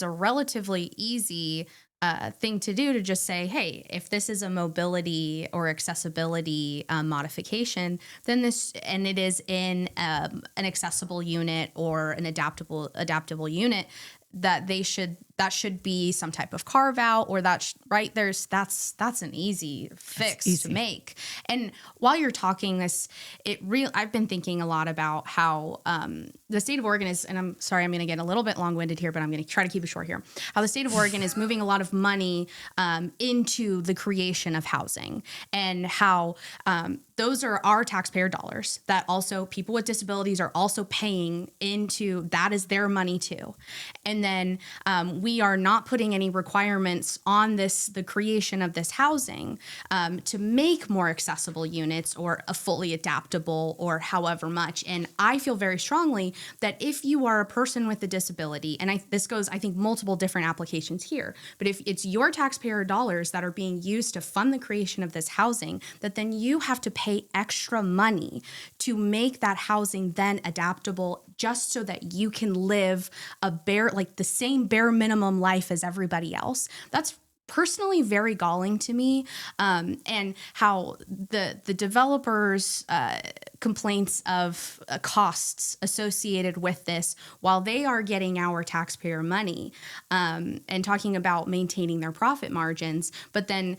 a relatively easy thing to do to just say, hey, if this is a mobility or accessibility modification, then this, and it is in an accessible unit or an adaptable unit, that that should be some type of carve out, or that's an easy fix to make. And while you're talking this, I've been thinking a lot about how the state of Oregon is, and I'm sorry, I'm going to get a little bit long winded here, but I'm going to try to keep it short here. How the state of Oregon is moving a lot of money into the creation of housing, and how those are our taxpayer dollars that also people with disabilities are also paying into. That is their money too. And then we are not putting any requirements on the creation of this housing to make more accessible units or a fully adaptable or however much. And I feel very strongly that if you are a person with a disability, and this goes, I think, multiple different applications here, but if it's your taxpayer dollars that are being used to fund the creation of this housing, that then you have to pay extra money to make that housing then adaptable, just so that you can live the same bare minimum life as everybody else. That's personally very galling to me. And how the developers' complaints of costs associated with this, while they are getting our taxpayer money and talking about maintaining their profit margins, but then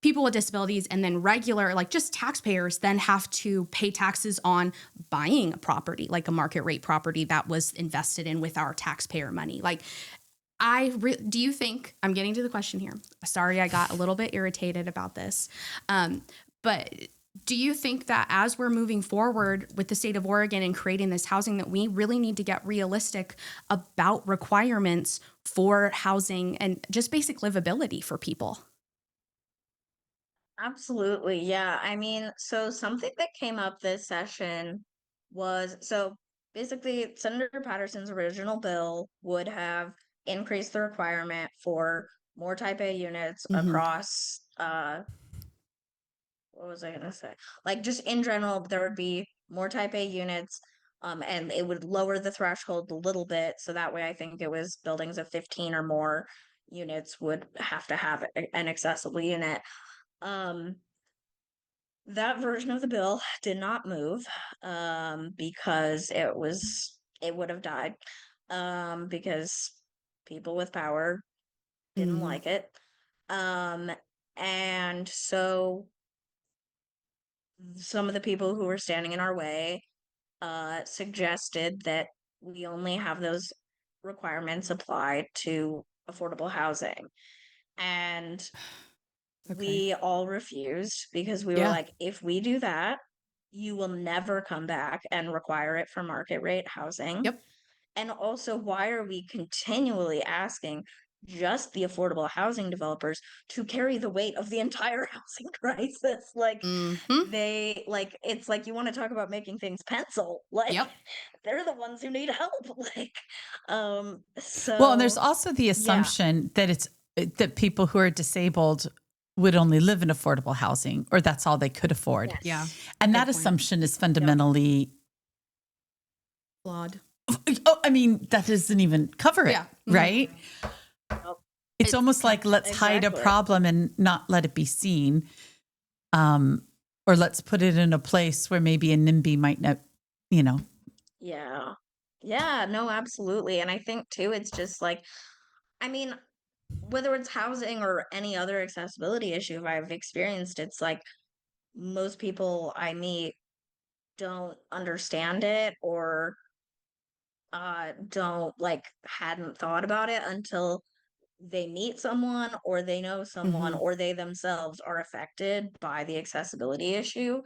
people with disabilities and then regular, like just taxpayers, then have to pay taxes on buying a property, like a market rate property that was invested in with our taxpayer money. Like, do you think, I'm getting to the question here. Sorry, I got a little bit irritated about this. But do you think that as we're moving forward with the state of Oregon and creating this housing, that we really need to get realistic about requirements for housing and just basic livability for people? Absolutely. Yeah. I mean, so something that came up this session was so basically Senator Patterson's original bill would have increased the requirement for more type A units Mm-hmm. across what was I gonna say? Like just in general, there would be more type A units, and it would lower the threshold a little bit. So that way I think it was buildings of 15 or more units would have to have an accessible unit. Um, that version of the bill did not move because it would have died because people with power didn't Mm-hmm. like it. Um, and so some of the people who were standing in our way suggested that we only have those requirements applied to affordable housing. And Okay. we all refused because we were Yeah. like, if we do that, you will never come back and require it for market rate housing. Yep. And also, why are we continually asking just the affordable housing developers to carry the weight of the entire housing crisis? Like, Mm-hmm. it's like you want to talk about making things pencil. Like, Yep. they're the ones who need help. Like, Well, and there's so also the yeah, assumption that that people who are disabled would only live in affordable housing, or that's all they could afford. Yeah. yes. And Good that point. assumption is fundamentally, Flawed. I mean, that doesn't even cover it, Yeah. Mhm. right? Yep. It's almost like let's hide a Exactly. problem and not let it be seen. Or let's put it in a place where maybe a NIMBY might not, you know. Yeah. Yeah, no, absolutely. And I think too, it's just like, I mean, whether it's housing or any other accessibility issue I've experienced, it's like most people I meet don't understand it or don't like hadn't thought about it until they meet someone or they know someone Mm-hmm. or they themselves are affected by the accessibility issue.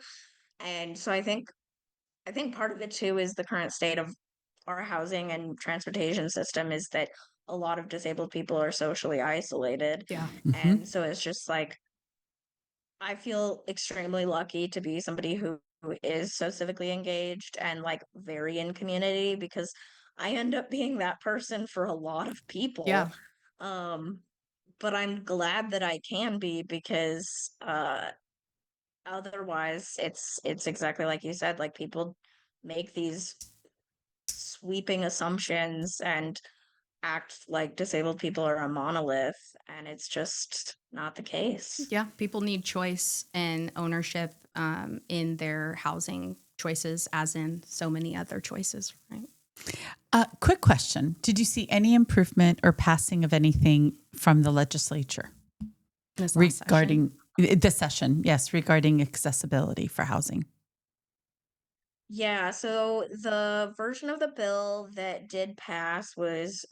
And so I think part of it too is the current state of our housing and transportation system is that a lot of disabled people are socially isolated. Yeah. Mhm. And so it's just like I feel extremely lucky to be somebody who is so civically engaged and like very in community because I end up being that person for a lot of Yeah. people. Um, but I'm glad that I can be because otherwise it's exactly like you said, like people make these sweeping assumptions and act like disabled people are a monolith, and it's just not the case. Yeah. People need choice and ownership in their housing choices, as in so many other choices, right? Quick question. Did you see any improvement or passing of anything from the legislature This last session. regarding the session? Yes, regarding accessibility for housing. Yeah, so the version of the bill that did pass was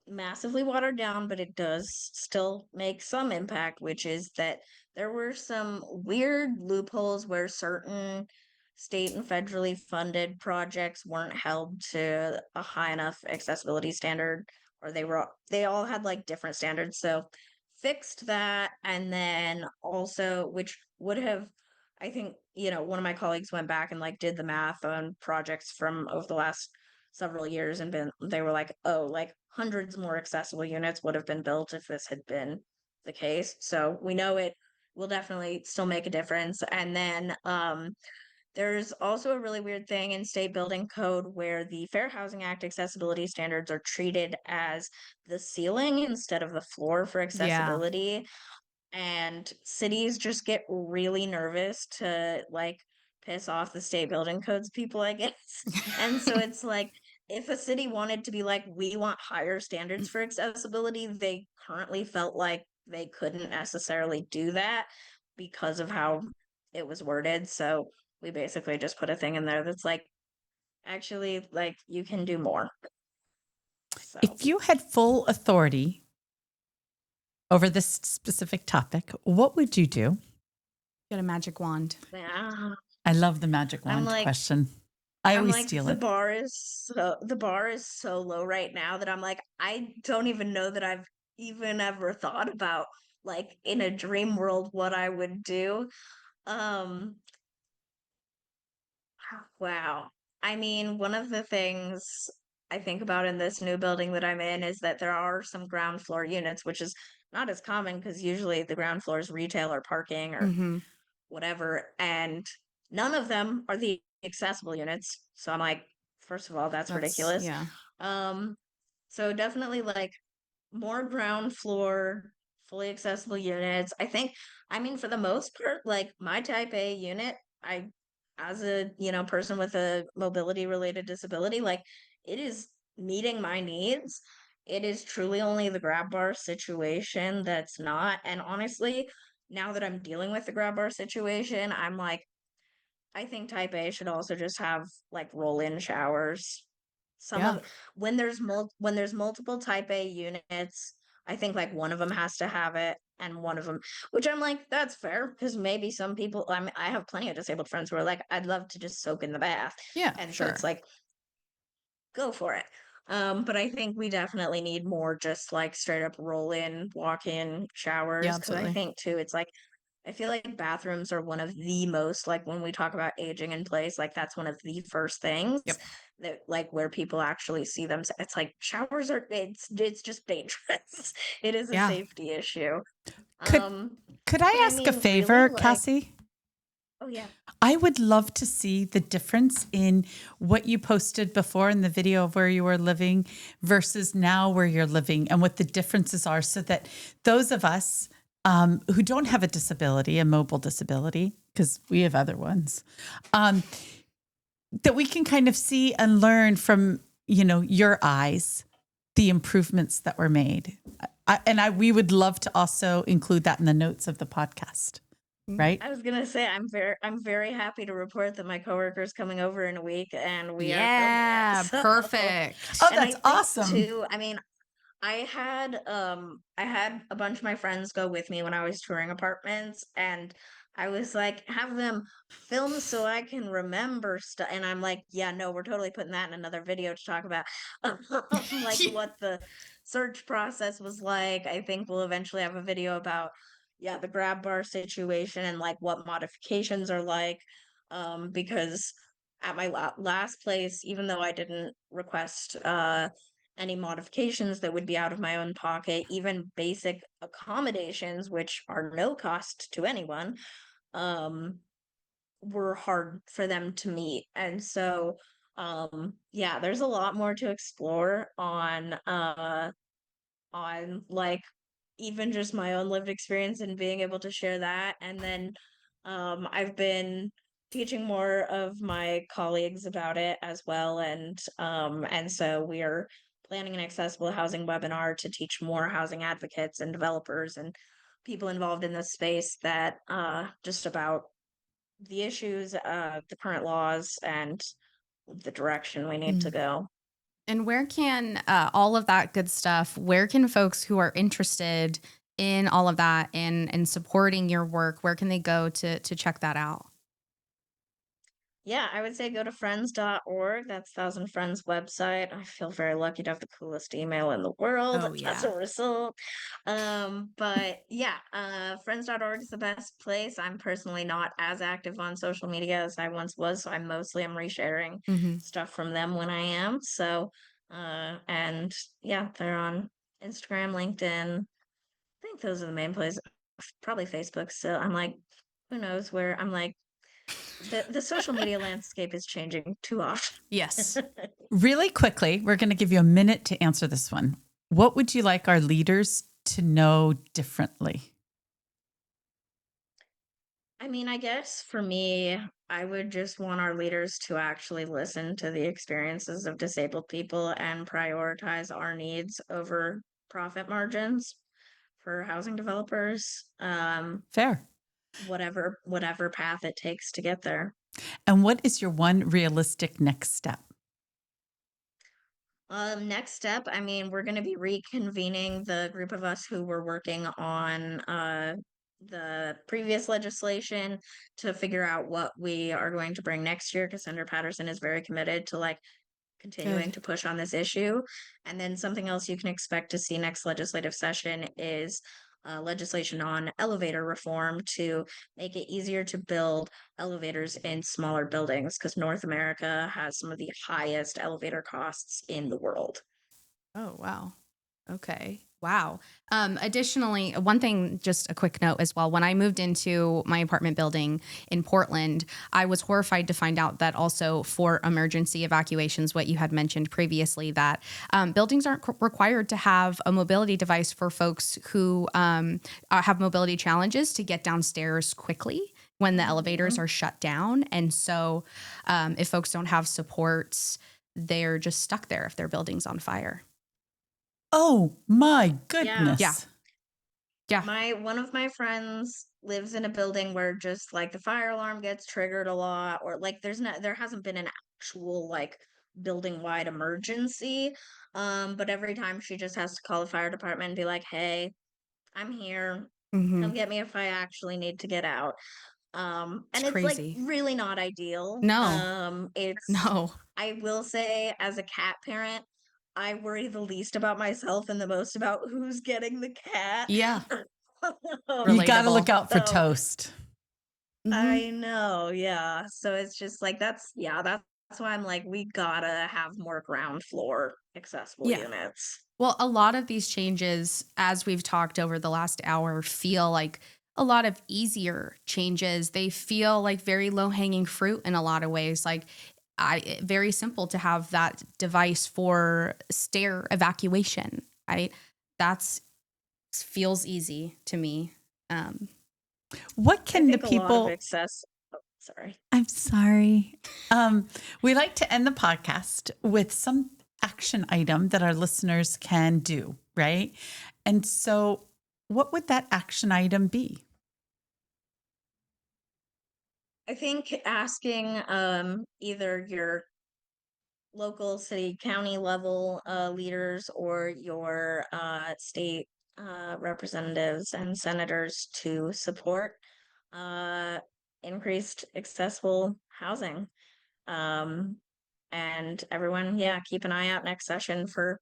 massively watered down, but it does still make some impact, which is that there were some weird loopholes where certain state and federally funded projects weren't held to a high enough accessibility standard, or they all had like different standards. So fixed that, and then also, which would have, I think, one of my colleagues went back and like did the math on projects from over the last several years and they were like, oh, like hundreds more accessible units would have been built if this had been the case. So we know it will definitely still make a difference. And then there's also a really weird thing in state building code where the Fair Housing Act accessibility standards are treated as the ceiling instead of the floor for accessibility. And cities just get really nervous to like piss off the state building codes people, I guess. And so it's like if a city wanted to be like, we want higher standards for accessibility, they currently felt like they couldn't necessarily do that because of how it was worded. So we basically just put a thing in there that's like, actually, like you can do more. So If you had full authority over this specific topic, what would you do? Get a magic wand. yeah. I love the magic I'm wand like, question. I I'm always like steal the it. bar is so low right now that I'm like I don't even know that I've even ever thought about like in a dream world what I would do. Um wow. I mean, one of the things I think about in this new building that I'm in is that there are some ground floor units, which is not as common because usually the ground floor is retail or parking or Mm-hmm. whatever, and none of them are the accessible units. So I'm like, first of all, that's ridiculous. Yeah. Um, so definitely like more ground floor, fully accessible units. I mean, for the most part, like my type A unit, as a, person with a mobility related disability, like it is meeting my needs. It is truly only the grab bar situation that's not. And honestly, now that I'm dealing with the grab bar situation, I'm like, I think type A should also just have like roll-in showers. Some Yeah. of when there's multiple type A units, I think like one of them has to have it and one of them, which I'm like, that's fair because maybe some people, I mean, I have plenty of disabled friends who are like, I'd love to just soak in the bath. Yeah. And so Sure. it's like, go for it. But I think we definitely need more just like straight up roll in, walk in Yeah. showers. Cause I Absolutely. think too, it's like, I feel like bathrooms are one of the most, like when we talk about aging in place, like that's one of the first things Yep. that like where people actually see them. It's like showers are, it's just dangerous. It is a Yeah. safety issue. Could Um, could but I I ask a mean, really, favor, like, Cassie? oh yeah. I would love to see the difference in what you posted before in the video of where you were living versus now where you're living and what the differences are so that those of us who don't have a disability, a mobile disability, because we have other ones, that we can kind of see and learn from, your eyes, the improvements that were made. We would love to also include that in the notes of the podcast. Right? I was gonna say I'm very happy to report that my coworker's coming over in a week and we are Yeah. filming it. So, Perfect. Oh, and I that's think awesome. too, I mean, I had a bunch of my friends go with me when I was touring apartments and I was like, have them film so I can remember stuff. And I'm like, yeah, no, we're totally putting that in another video to talk about like what the search process was like. I think we'll eventually have a video about the grab bar situation and like what modifications are like. Because at my last place, even though I didn't request any modifications that would be out of my own pocket, even basic accommodations, which are no cost to anyone, um, were hard for them to meet. And so, there's a lot more to explore on like even just my own lived experience and being able to share that. And then I've been teaching more of my colleagues about it as well. And so we are planning an accessible housing webinar to teach more housing advocates and developers and people involved in this space that just about the issues, the current laws, and the direction we need to go. And where can all of that good stuff, where can folks who are interested in all of that and supporting your work, where can they go to check that out? Yeah, I would say go to friends.org. That's Thousand Friends website. I feel very lucky to have the coolest email in the world Oh, as yeah. a result. But yeah, friends.org is the best place. I'm personally not as active on social media as I once was, so I mostly am resharing Mm-hmm. stuff from them when I am. So, and yeah, they're on Instagram, LinkedIn. I think those are the main places. Probably Facebook. So I'm like, who knows where? I'm like, the social media landscape is changing too often. Yes. Really quickly, we're going to give you a minute to answer this one. What would you like our leaders to know differently? I mean, I guess for me, I would just want our leaders to actually listen to the experiences of disabled people and prioritize our needs over profit margins for housing developers. Fair. Whatever path it takes to get there. And what is your one realistic next step? Next step, I mean, we're going to be reconvening the group of us who were working on the previous legislation to figure out what we are going to bring next year, because Senator Patterson is very committed to like continuing Good. to push on this issue. And then something else you can expect to see next legislative session is legislation on elevator reform to make it easier to build elevators in smaller buildings, because North America has some of the highest elevator costs in the world. Oh, wow. Okay. Wow. Additionally, one thing, just a quick note as well. When I moved into my apartment building in Portland, I was horrified to find out that also for emergency evacuations, what you had mentioned previously, that buildings aren't required to have a mobility device for folks who have mobility challenges to get downstairs quickly when the elevators are shut down. And so if folks don't have supports, they're just stuck there if their building's on fire. Oh my Yeah. goodness. Yeah. One of my friends lives in a building where just like the fire alarm gets triggered a lot, or like there hasn't been an actual like building wide emergency. But every time she just has to call the fire department and be like, hey, I'm here. Mm-hmm. Come get me if I actually need to get out. It's And it's like crazy. really not ideal. No, It's no. I will say as a cat parent, I worry the least about myself and the most about who's getting the cat. Yeah. You got to look Relatable. out for So toast. Mm-hmm. I know, yeah. So it's just like that's why I'm like, we gotta have more ground floor accessible Yeah. units. Well, a lot of these changes, as we've talked over the last hour, feel like a lot of easier changes. They feel like very low hanging fruit in a lot of ways. Like, very simple to have that device for stair evacuation. Right? That's feels easy to me. What I can the think a lot of people excess. Oh, sorry. I'm sorry. We like to end the podcast with some action item that our listeners can do, right? And so, what would that action item be? I think asking either your local city county level leaders or your state representatives and senators to support uh, increased accessible housing. Um, and everyone, yeah, keep an eye out next session for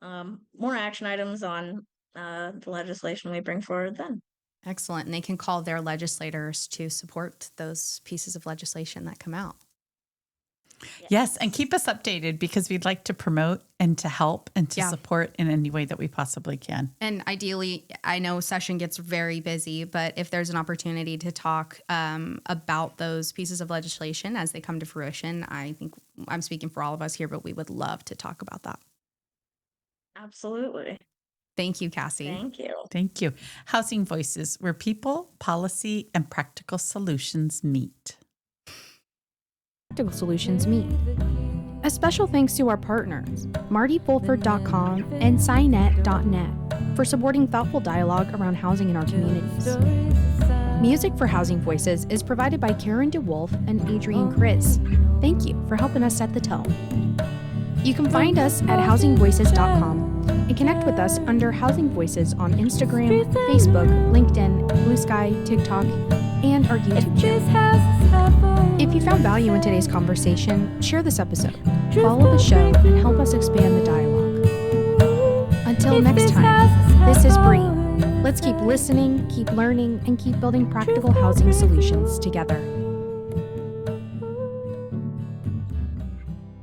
more action items on the legislation we bring forward then. Excellent. And they can call their legislators to support those pieces of legislation that come out. Yes, and keep us updated because we'd like to promote and to help and to Yeah. support in any way that we possibly can. And ideally, I know session gets very busy, but if there's an opportunity to talk about those pieces of legislation as they come to fruition, I think I'm speaking for all of us here, but we would love to talk about that. Absolutely. Thank you, Cassie. Thank you. Thank you. Housing Voices, where people, policy, and practical solutions meet. Practical Solutions meet. A special thanks to our partners, MartyFulford.com and Signet.net, for supporting thoughtful dialogue around housing in our communities. Music for Housing Voices is provided by Karen DeWolf and Adrian Chris. Thank you for helping us set the tone. You can find us at housingvoices.com and connect with us under Housing Voices on Instagram, Facebook, LinkedIn, Blue Sky, TikTok, and our YouTube channel. If you found value in today's conversation, share this episode, follow the show, and help us expand the dialogue. Until next time, this is Bree. Let's keep listening, keep learning, and keep building practical housing solutions together.